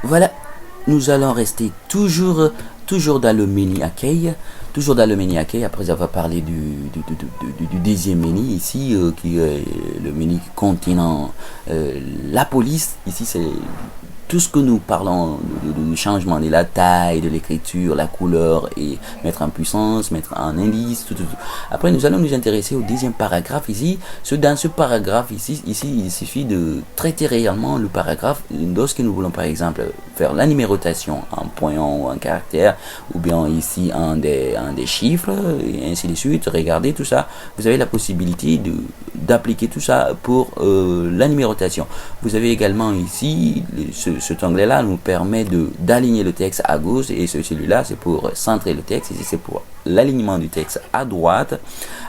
Voilà, nous allons rester toujours dans le menu accueil. Toujours dans le menu accueil, après avoir parlé du deuxième menu ici, qui est le menu contenant la police. Ici, c'est tout ce que nous parlons du changement de la taille, de l'écriture, la couleur, et mettre en puissance, mettre en indice, tout. Après, nous allons nous intéresser au deuxième paragraphe ici. Dans ce paragraphe ici, il suffit de traiter réellement le paragraphe lorsque nous voulons par exemple faire la numérotation en point ou en caractère, ou bien ici en des chiffres, et ainsi de suite. Regardez tout ça. Vous avez la possibilité d'appliquer tout ça pour la numérotation. Vous avez également ici cet onglet-là nous permet d'aligner le texte à gauche, et celui-là c'est pour centrer le texte, ici c'est pour l'alignement du texte à droite.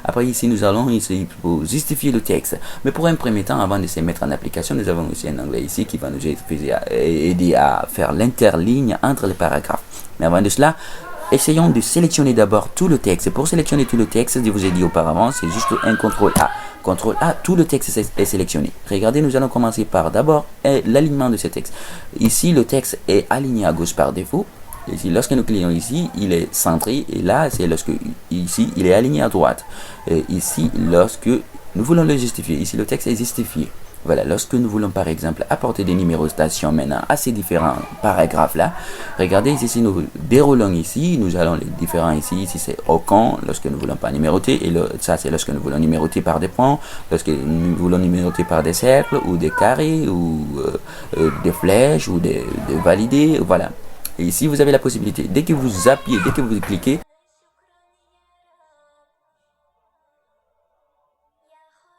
Après ici nous allons ici pour justifier le texte. Mais pour un premier temps, avant de se mettre en application, nous avons aussi un onglet ici qui va nous aider à faire l'interligne entre les paragraphes. Mais avant de cela, essayons de sélectionner d'abord tout le texte. Pour sélectionner tout le texte, je vous ai dit auparavant, c'est juste un CTRL A. CTRL A, tout le texte est sélectionné. Regardez, nous allons commencer par d'abord l'alignement de ce texte. Ici, le texte est aligné à gauche par défaut. Ici, lorsque nous cliquons ici, il est centré. Et là, c'est lorsque ici, il est aligné à droite. Et ici, lorsque nous voulons le justifier. Ici, le texte est justifié. Voilà, lorsque nous voulons par exemple apporter des numérotations maintenant à ces différents paragraphes là, regardez ici, nous déroulons ici, nous allons les différents ici c'est au camp, lorsque nous voulons pas numéroter, et ça c'est lorsque nous voulons numéroter par des points, lorsque nous voulons numéroter par des cercles ou des carrés ou des flèches ou des validés, voilà. Et ici vous avez la possibilité, dès que vous appuyez, dès que vous cliquez,